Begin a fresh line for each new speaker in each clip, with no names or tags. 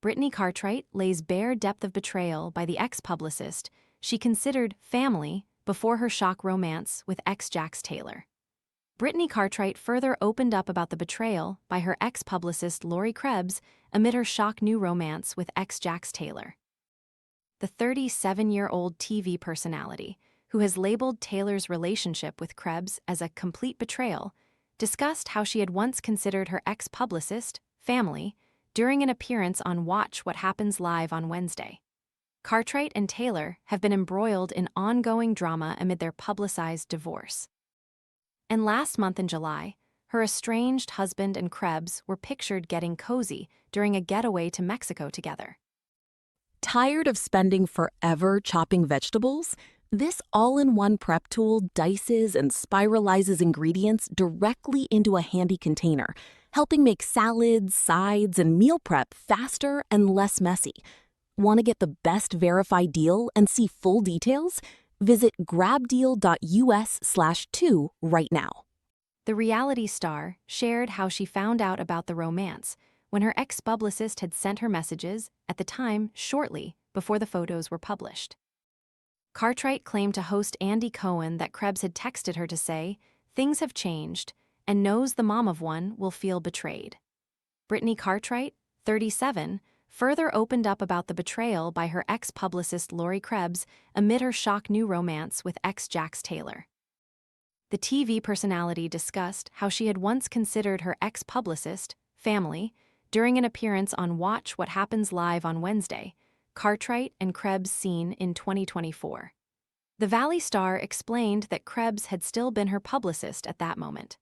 Brittany Cartwright lays bare depth of betrayal by the ex-publicist she considered family before her shock romance with ex-Jax Taylor. Brittany Cartwright further opened up about the betrayal by her ex-publicist Lori Krebs amid her shock new romance with ex-Jax Taylor. The 37-year-old TV personality, who has labeled Taylor's relationship with Krebs as a complete betrayal, discussed how she had once considered her ex-publicist family during an appearance on Watch What Happens Live on Wednesday. Cartwright and Taylor have been embroiled in ongoing drama amid their publicized divorce. And last month in July, her estranged husband and Krebs were pictured getting cozy during a getaway to Mexico together.
Tired of spending forever chopping vegetables? This all-in-one prep tool dices and spiralizes ingredients directly into a handy container, helping make salads, sides, and meal prep faster and less messy. Want to get the best verified deal and see full details? Visit grabdeal.us/2 right now.
The reality star shared how she found out about the romance when her ex-publicist had sent her messages, at the time shortly before the photos were published. Cartwright claimed to host Andy Cohen that Krebs had texted her to say, "Things have changed," and knows the mom of one will feel betrayed. Brittany Cartwright, 37, further opened up about the betrayal by her ex-publicist Lori Krebs amid her shock new romance with ex-Jax Taylor. The TV personality discussed how she had once considered her ex-publicist family during an appearance on Watch What Happens Live on Wednesday, Cartwright and Krebs seen in 2024. The Valley Star explained that Krebs had still been her publicist at that moment.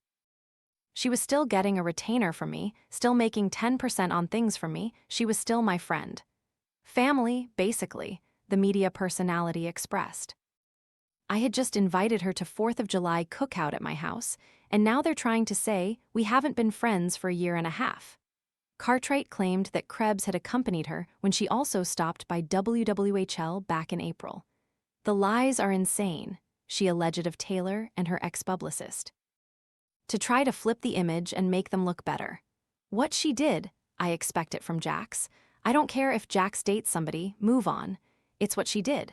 "She was still getting a retainer from me, still making 10% on things from me, she was still my friend. Family, basically," the media personality expressed. "I had just invited her to 4th of July cookout at my house, and now they're trying to say we haven't been friends for a year and a half." Cartwright claimed that Krebs had accompanied her when she also stopped by WWHL back in April. "The lies are insane," she alleged of Taylor and her ex-publicist. "To try to flip the image and make them look better. What she did, I expect it from Jax. I don't care if Jax dates somebody, move on. It's what she did."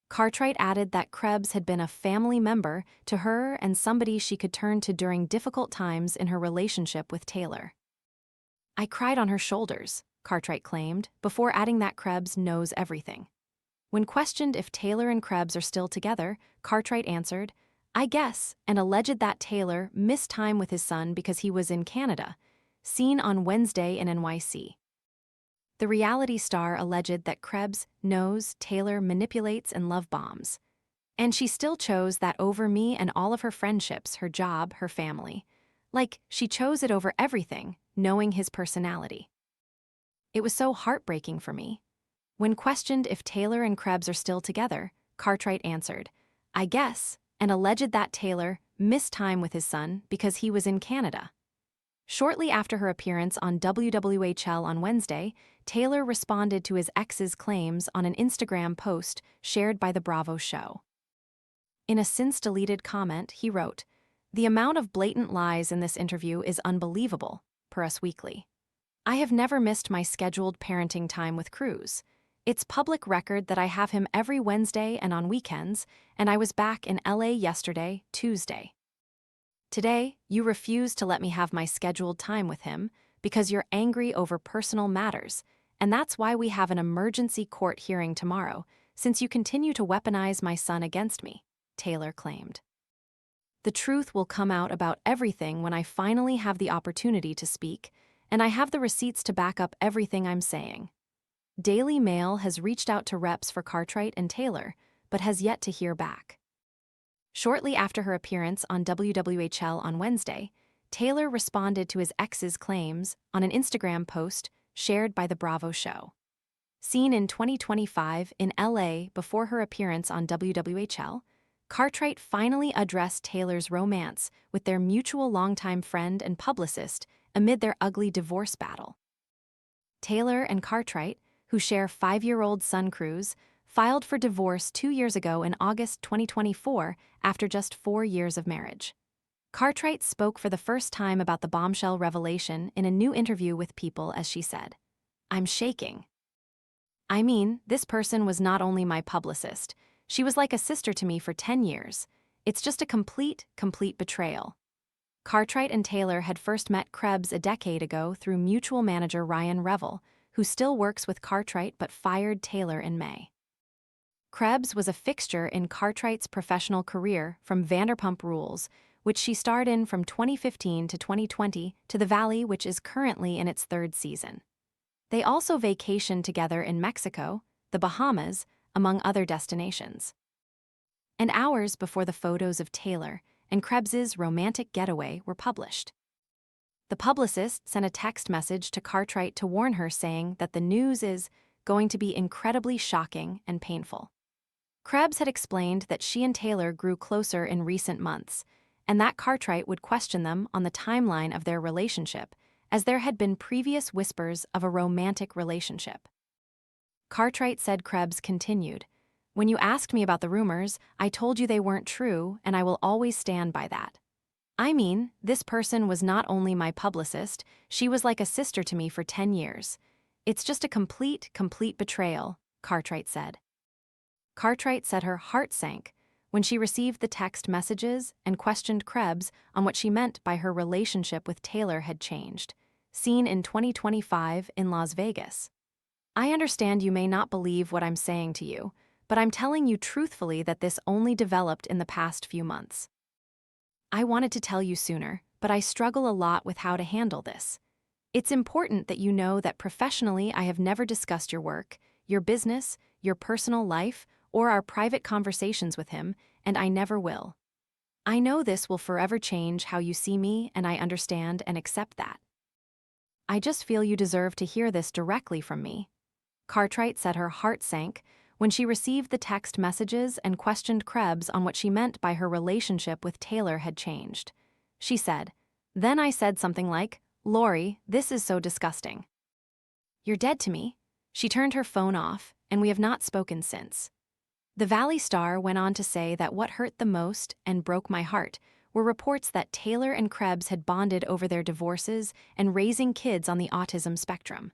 Cartwright added that Krebs had been a family member to her and somebody she could turn to during difficult times in her relationship with Taylor. "I cried on her shoulders," Cartwright claimed, before adding that Krebs knows everything. When questioned if Taylor and Krebs are still together, Cartwright answered, "I guess," and alleged that Taylor missed time with his son because he was in Canada, seen on Wednesday in NYC. The reality star alleged that Krebs knows Taylor manipulates and love bombs. "And she still chose that over me and all of her friendships, her job, her family. Like, she chose it over everything, knowing his personality. It was so heartbreaking for me." When questioned if Taylor and Krebs are still together, Cartwright answered, "I guess," and alleged that Taylor missed time with his son because he was in Canada. Shortly after her appearance on WWHL on Wednesday, Taylor responded to his ex's claims on an Instagram post shared by The Bravo show. In a since-deleted comment, he wrote, "The amount of blatant lies in this interview is unbelievable," per Us Weekly. "I have never missed my scheduled parenting time with Cruz. It's public record that I have him every Wednesday and on weekends, and I was back in LA yesterday, Tuesday. Today, you refuse to let me have my scheduled time with him because you're angry over personal matters, and that's why we have an emergency court hearing tomorrow, since you continue to weaponize my son against me," Taylor claimed. "The truth will come out about everything when I finally have the opportunity to speak, and I have the receipts to back up everything I'm saying." Daily Mail has reached out to reps for Cartwright and Taylor, but has yet to hear back. Shortly after her appearance on WWHL on Wednesday, Taylor responded to his ex's claims on an Instagram post shared by The Bravo show. Seen in 2025 in LA before her appearance on WWHL, Cartwright finally addressed Taylor's romance with their mutual longtime friend and publicist amid their ugly divorce battle. Taylor and Cartwright, who share 5-year-old son Cruz, filed for divorce 2 years ago in August 2024 after just 4 years of marriage. Cartwright spoke for the first time about the bombshell revelation in a new interview with People as she said, I'm shaking. I mean, this person was not only my publicist, she was like a sister to me for 10 years. It's just a complete betrayal. Cartwright and Taylor had first met Krebs a decade ago through mutual manager Ryan Revel, who still works with Cartwright but fired Taylor in May. Krebs was a fixture in Cartwright's professional career from Vanderpump Rules, which she starred in from 2015 to 2020, to The Valley, which is currently in its third season. They also vacationed together in Mexico, the Bahamas, among other destinations. And hours before the photos of Taylor and Krebs's romantic getaway were published, the publicist sent a text message to Cartwright to warn her, saying that the news is going to be incredibly shocking and painful. Krebs had explained that she and Taylor grew closer in recent months, and that Cartwright would question them on the timeline of their relationship, as there had been previous whispers of a romantic relationship. Cartwright said Krebs continued, "When you asked me about the rumors, I told you they weren't true, and I will always stand by that. I mean, this person was not only my publicist, she was like a sister to me for 10 years. It's just a complete betrayal," Cartwright said. Cartwright said her heart sank when she received the text messages and questioned Krebs on what she meant by her relationship with Taylor had changed, seen in 2025 in Las Vegas. "I understand you may not believe what I'm saying to you, but I'm telling you truthfully that this only developed in the past few months. I wanted to tell you sooner, but I struggle a lot with how to handle this. It's important that you know that professionally I have never discussed your work, your business, your personal life, or our private conversations with him, and I never will. I know this will forever change how you see me, and I understand and accept that. I just feel you deserve to hear this directly from me." Cartwright said her heart sank when she received the text messages and questioned Krebs on what she meant by her relationship with Taylor had changed. She said, "Then I said something like, 'Lori, this is so disgusting. You're dead to me.'" She turned her phone off, and we have not spoken since. The Valley star went on to say that what hurt the most and broke my heart were reports that Taylor and Krebs had bonded over their divorces and raising kids on the autism spectrum.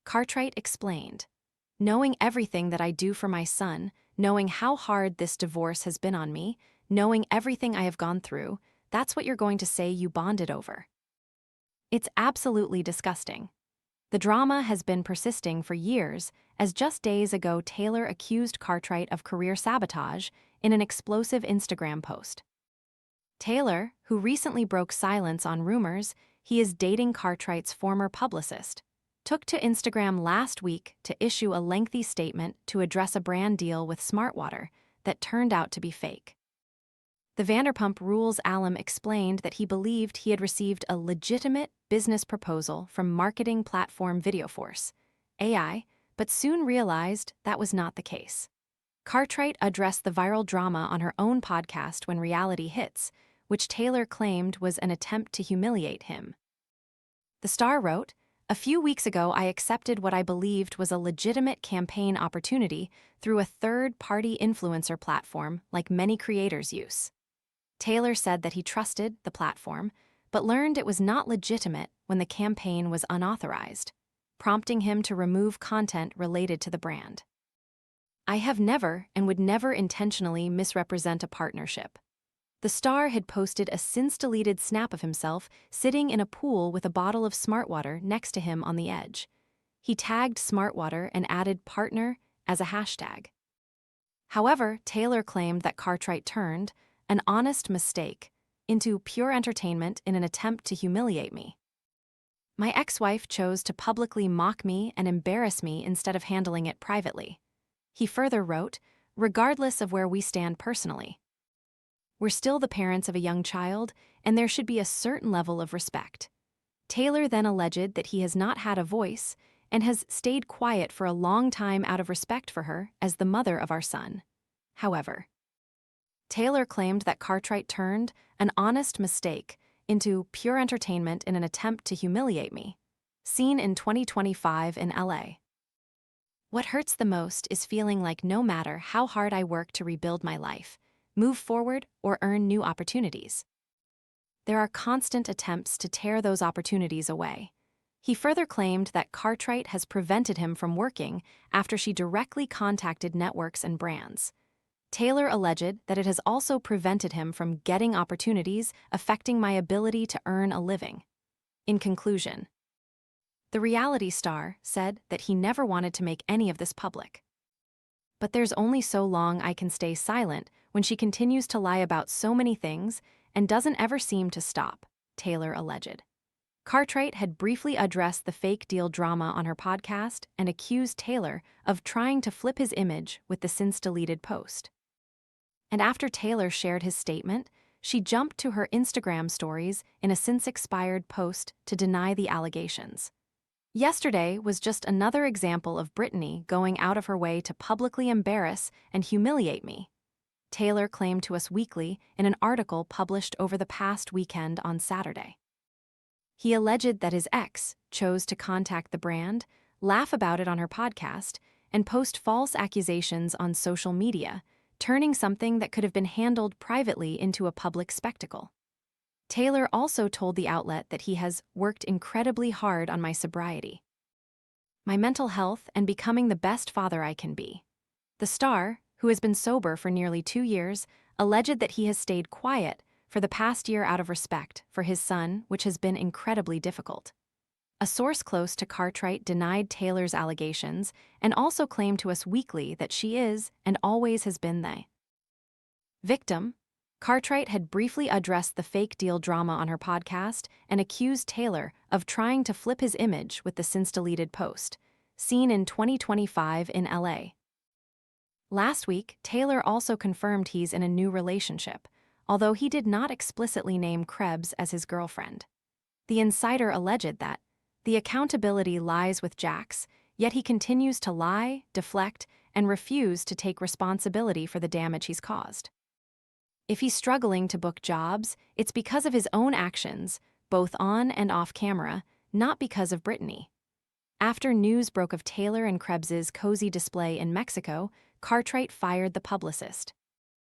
Cartwright explained, "Knowing everything that I do for my son, knowing how hard this divorce has been on me, knowing everything I have gone through, that's what you're going to say you bonded over. It's absolutely disgusting." The drama has been persisting for years, as just days ago Taylor accused Cartwright of career sabotage in an explosive Instagram post. Taylor, who recently broke silence on rumors he is dating Cartwright's former publicist, took to Instagram last week to issue a lengthy statement to address a brand deal with Smartwater that turned out to be fake. The Vanderpump Rules alum explained that he believed he had received a legitimate business proposal from marketing platform VideoForce, AI, but soon realized that was not the case. Cartwright addressed the viral drama on her own podcast When Reality Hits, which Taylor claimed was an attempt to humiliate him. The star wrote, "A few weeks ago I accepted what I believed was a legitimate campaign opportunity through a third-party influencer platform like many creators use." Taylor said that he trusted the platform, but learned it was not legitimate when the campaign was unauthorized, prompting him to remove content related to the brand. "I have never and would never intentionally misrepresent a partnership." The star had posted a since-deleted snap of himself sitting in a pool with a bottle of Smartwater next to him on the edge. He tagged Smartwater and added "partner" as a hashtag. However, Taylor claimed that Cartwright turned "an honest mistake" into pure entertainment in an attempt to humiliate me. "My ex-wife chose to publicly mock me and embarrass me instead of handling it privately." He further wrote, "Regardless of where we stand personally, we're still the parents of a young child, and there should be a certain level of respect." Taylor then alleged that he has not had a voice and has stayed quiet for a long time out of respect for her as the mother of our son. However, Taylor claimed that Cartwright turned "an honest mistake" into pure entertainment in an attempt to humiliate me, seen in 2025 in LA. "What hurts the most is feeling like no matter how hard I work to rebuild my life, move forward, or earn new opportunities, there are constant attempts to tear those opportunities away. He further claimed that Cartwright has prevented him from working after she directly contacted networks and brands. Taylor alleged that it has also prevented him from getting opportunities affecting my ability to earn a living. In conclusion, the reality star said that he never wanted to make any of this public. But there's only so long I can stay silent when she continues to lie about so many things and doesn't ever seem to stop, Taylor alleged. Cartwright had briefly addressed the fake deal drama on her podcast and accused Taylor of trying to flip his image with the since-deleted post. And after Taylor shared his statement, she jumped to her Instagram stories in a since-expired post to deny the allegations. Yesterday was just another example of Brittany going out of her way to publicly embarrass and humiliate me, Taylor claimed to Us Weekly in an article published over the past weekend on Saturday. He alleged that his ex chose to contact the brand, laugh about it on her podcast, and post false accusations on social media, turning something that could have been handled privately into a public spectacle. Taylor also told the outlet that he has worked incredibly hard on my sobriety, my mental health, and becoming the best father I can be. The star, who has been sober for nearly 2 years, alleged that he has stayed quiet for the past year out of respect for his son, which has been incredibly difficult. A source close to Cartwright denied Taylor's allegations and also claimed to Us Weekly that she is and always has been the victim. Cartwright had briefly addressed the fake deal drama on her podcast and accused Taylor of trying to flip his image with the since-deleted post, seen in 2025 in LA. Last week, Taylor also confirmed he's in a new relationship, although he did not explicitly name Krebs as his girlfriend. The insider alleged that the accountability lies with Jax, yet he continues to lie, deflect, and refuse to take responsibility for the damage he's caused. If he's struggling to book jobs, it's because of his own actions, both on and off camera, not because of Brittany. After news broke of Taylor and Krebs's cozy display in Mexico, Cartwright fired the publicist.